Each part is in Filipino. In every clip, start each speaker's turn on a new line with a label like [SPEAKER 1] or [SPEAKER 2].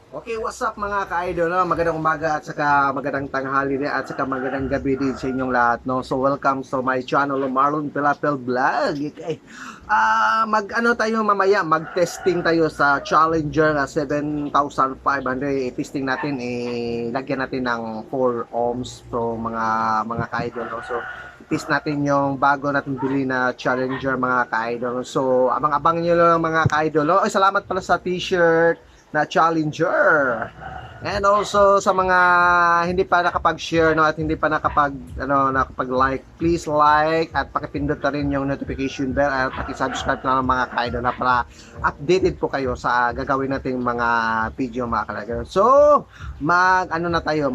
[SPEAKER 1] Okay, what's up mga ka-idol, no? Magandang umaga at saka magandang tanghali din at saka magandang gabi din sa inyong lahat, no? So welcome to my channel, Marlon Pilapel Vlog. Okay. Mag-ano tayo mamaya, mag-testing tayo sa Challenger 7,500. I-testing natin, lagyan natin ng 4 ohms so mga ka-idol, no? So test natin yung bago natin bili na Challenger mga ka-idol. So abang-abang niyo lang mga ka-idol. No? Ay, salamat pala sa t-shirt na Challenger. And also sa mga hindi pa nakapag-share no at hindi pa nakapag-like, please like at pakipindot na rin yung notification bell at paki-subscribe na mga ka-idol na para updated po kayo sa gagawin nating mga video mga ka-idol. So, na tayo,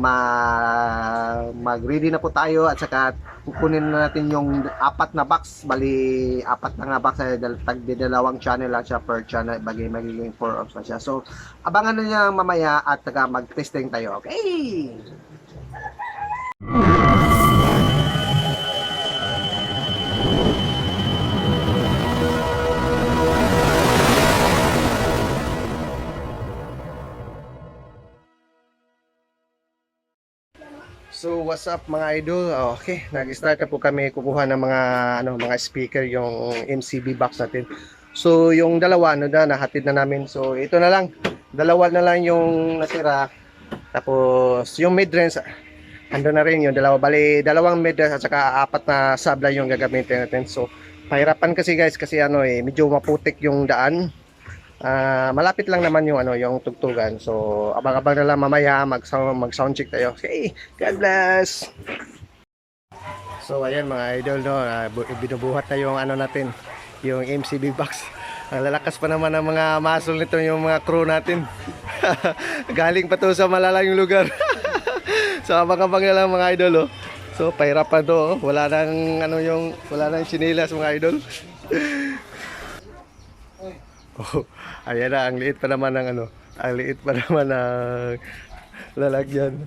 [SPEAKER 1] mag-ready na po tayo at saka kukunin na natin yung apat na box, bali apat na nga box ay dalawang channel lang siya per channel, bagay magiging 4 ops na siya. So, abangan na niya mamaya at saka mag-testing tayo. Okay! So what's up mga idol? Okay, nag-start na po kami kukuha ng mga speaker yung MCB box natin. So yung dalawa nahatid na namin. So ito na lang. Dalawa na lang yung natira. Tapos yung mid-range ando na rin yung dalawa. Bali dalawang mid-range at saka apat na sabla yung gagamitin natin. So pahirapan kasi guys kasi medyo maputik yung daan. Malapit lang naman yung tugtugan. So abang-abang na lang mamaya mag-sound check tayo. Okay, God bless. So ayan mga idol no, binubuhat na yung natin, yung MCB box. Ang lalakas pa naman ng mga muscle nito yung mga crew natin. Galing pa to sa malalayong lugar. So abang-abang na lang mga idol oh. So pahirapan to oh. Wala nang chinilas mga idol. Oh, ayan na, ang liit pa naman ng ang liit pa naman ng lalagyan.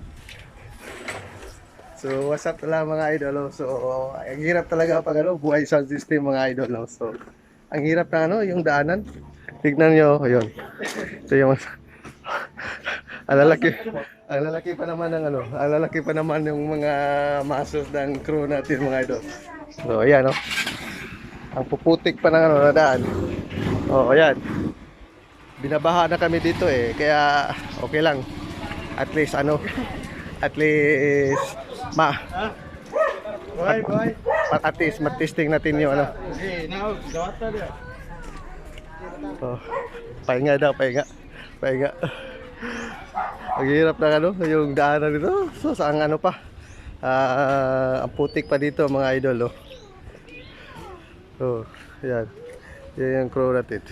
[SPEAKER 1] So, what's up lang mga idol. So, ang hirap talaga pag buhay sound system mga idol. So, ang hirap na yung daanan. Tignan nyo, ayun. Ito yung ang lalaki pa naman ang lalaki pa naman yung mga muscles ng crew natin mga idol. So, ayan ang puputik pa ng na daan. Oh, ayan. Binabaha na kami dito kaya okay lang. At least at least at least matesting natin yung Oh, pahinga daw, pahinga. Ang hirap na yung daanan dito. So, saan pa? Ang putik pa dito mga idol Oh, ayan. Yan yung crew natin.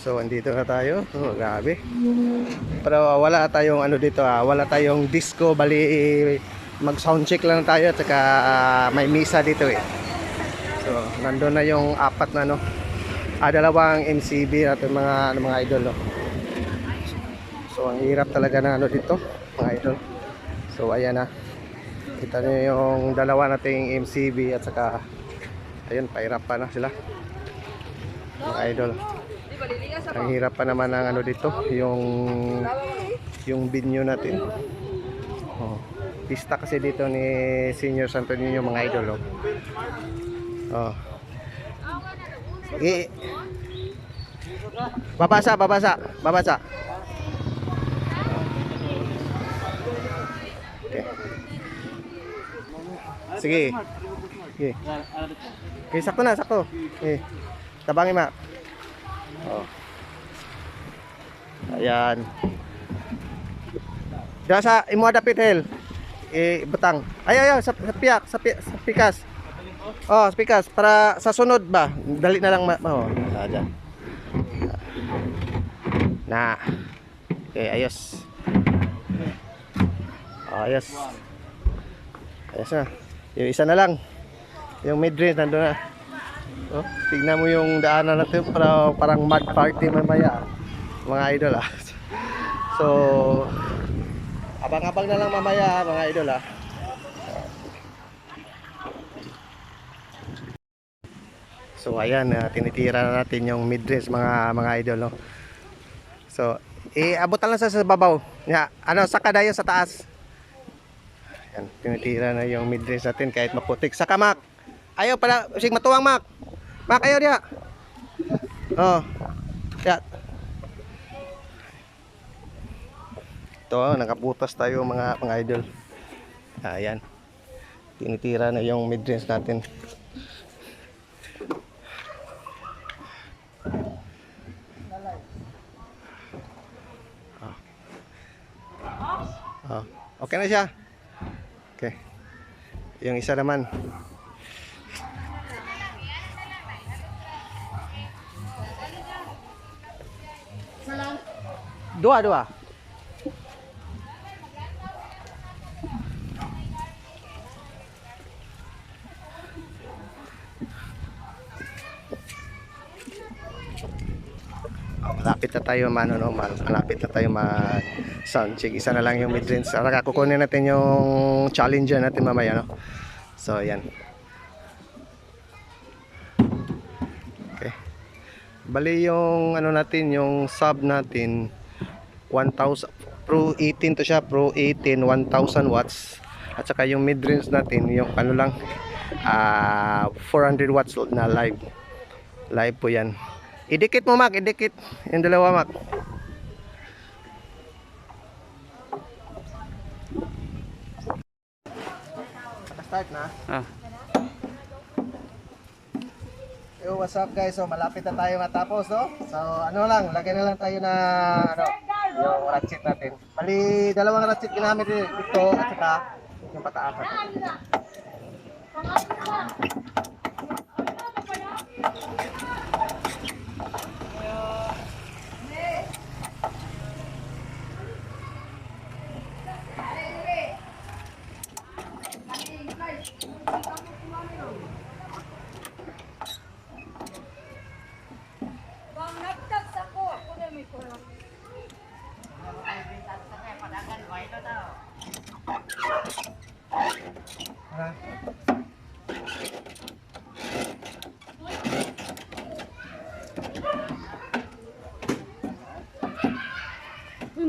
[SPEAKER 1] So, andito na tayo. Oh, grabe. Pero wala tayong dito wala tayong disco, bali mag-sound check lang tayo at saka may misa dito So, nandoon na yung apat na dalawang MCB natin mga idol So, ang hirap talaga na dito, mga idol. So, ayan na. Kita niyo yung dalawa nating MCB at saka ayun, pahirap pa na sila mga idol. Ang hirap pa naman ng dito yung binyo natin. Pista kasi dito ni Senior Santo Niño mga idol babasa. Okay. Sige. Okay, sakto. Tabangin ma. Ayan. Diyan sa imo dapit hel. Butang. Ayaw sa pikas. Sa pikas para sa sunod ba. Dali na lang dyan. Na. Okay, ayos. Ayos na. Yung isa na lang. Yung mid-range nandoon na. Tignan mo yung daanan natin parang mud party mamaya mga idol So abang-abang na lang mamaya mga idol So ayan, tinitira na natin yung mid-range mga idol So, abutan lang sa babaw. Ya, ano, saka dayon sa taas. Yan, tinitira na yung mid-range natin kahit maputik. Saka, Mac. Ayaw pala, sig matuwang, Mac. Mac, ayaw dia. Oh. Ya. Ito, nakabutas tayo mga idol. Ayan. Tinitira na yung mid-range natin. Oh. Okay na siya. Okay. Yung isa naman. Dua. Malapit na tayo malapit na tayo mag sound check. Isa na lang yung mid-range. Saka kukunin natin yung challenger natin mamaya, no? So, ayan. Okay. Bali yung ano natin, yung sub natin 1,000 Pro 18 to siya, Pro 18 1,000 watts. At saka yung mid-range natin, yung ano lang 400 watts na live. Live po 'yan. Idikit mo, Mac, idikit. Yung dalawa, Mac. Start na. Yo, what's up guys? So malapit na tayo matapos, no? So ano lang, lagyan na lang tayo na ano, yung ratchet natin. Bali, dalawang ratchet ginamit dito at saka yung pataasan.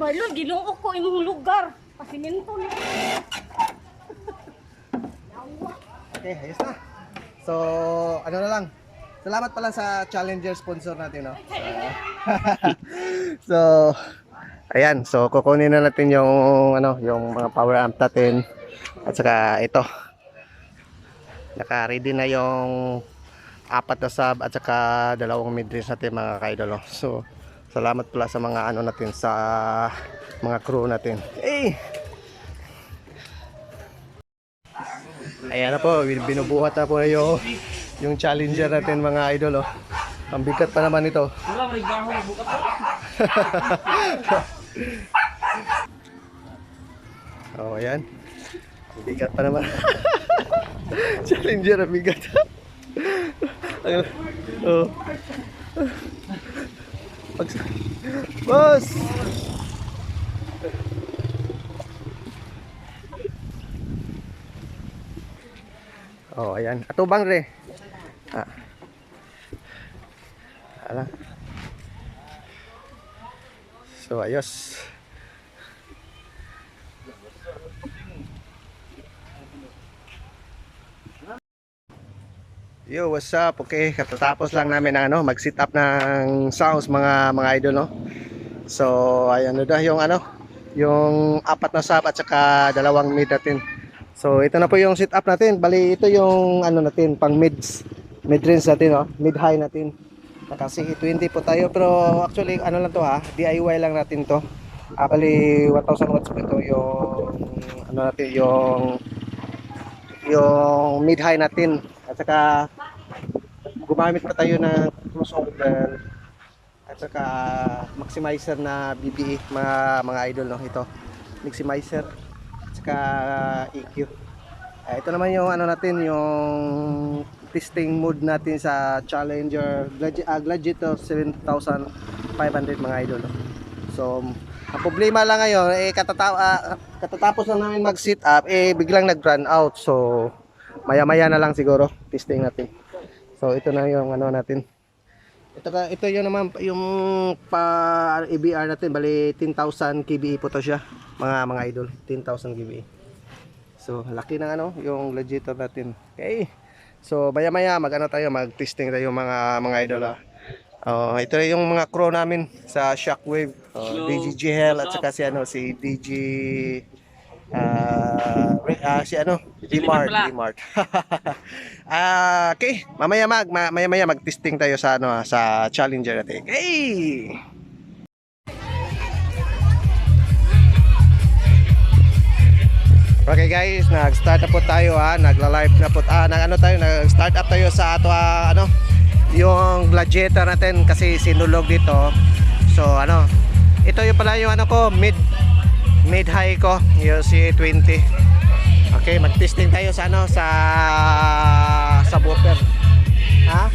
[SPEAKER 2] Malod, ginuok ko imong lugar. Pasiminto ni.
[SPEAKER 1] Okay, ayos na. So, ano na lang. Salamat pala sa Challenger sponsor natin, no? So, ayan. So, kukunin na natin yung ano, yung mga power amp natin. At saka ito. Naka-ready na yung 4 na sub at saka 2 mid-range natin, mga ka-idol, no? So, salamat pala sa mga ano natin, sa mga crew natin. Hey! Ayan na po, binubuhat na po yung challenger natin, mga idol, oh. Ang bigat pa naman ito. Oh, ayan. Ang bigat pa naman. Challenger, ang bigat. Oh. Boss! Oh, ayan. Atubang re. Ala. So, ayos. Yo, what's up? Okay, katatapos lang namin ng ano, mag-set up ng sounds, mga idol, no. So, ayan na yung ano, yung 4 na sub at saka 2 mid natin. So, ito na po yung setup natin. Bali, ito yung ano natin, pang mid-range natin, no? Mid-high natin. Kasi 20 po tayo, pero actually ano lang to, DIY lang natin to. Bali 1,000 watts po ito yung ano natin, yung mid-high natin. At saka gumamit pa tayo ng crossover at saka maximizer na BBE, mga idol, no, ito. Maximizer at saka EQ. Ito naman yung ano natin, yung testing mode natin sa Challenger Gladiator 7500, mga idol, no? So ang problema lang ngayon, katatapos lang namin mag-set up, biglang nag-run out. So maya-maya na lang siguro testing natin. So ito na yung ano natin, Ito yun naman yung pa EBR natin, bali 10,000 kBE po to siya, mga idol, 10,000 kBE. So laki ng ano yung Gladiator natin. Okay. So maya-maya mag-testing tayo mga idol. Ito yung mga crew namin sa Shockwave, DG Hell at saka si DG si Dmart. Okay, mamaya mag-testing tayo sa sa Challenger natin. Hey! Okay guys, nag-start na po tayo nagla-live na po. Nag-start up tayo sa yung Gladiator natin kasi sinulog dito. So ito yung pala yung mid high ko, yung C20. Okay, mag-testing tayo sa subwoofer. Oh.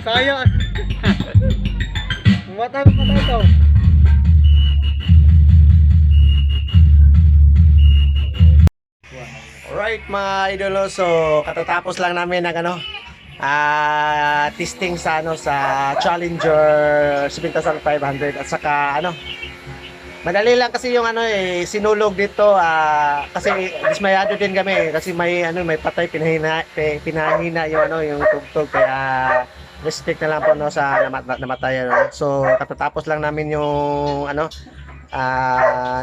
[SPEAKER 1] Sayang. Matay ito. Alright mga idolo, so katatapos lang namin ng testing sa sa Challenger 7500 at saka madali lang kasi yung sinulog dito kasi dismayado din kami kasi may patay pinahina yung yung tugtog kaya respect na lang po sa namatay So katatapos lang namin yung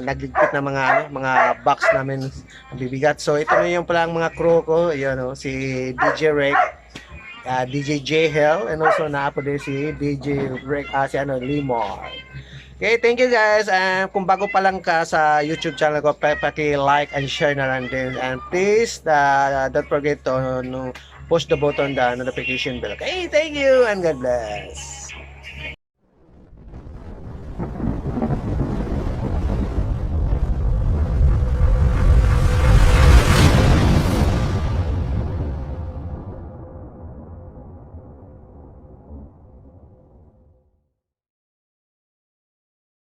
[SPEAKER 1] nagligpit na mga box namin bibigat. So ito na yung palang mga crew ko, si DJ Rick, DJ J Hell, and also na po din si DJ si Limor. Okay, thank you guys. And kung bago pa lang ka sa YouTube channel ko, paki-like and share na lang din. And please, don't forget to push the button, the notification bell. Okay, thank you and God bless.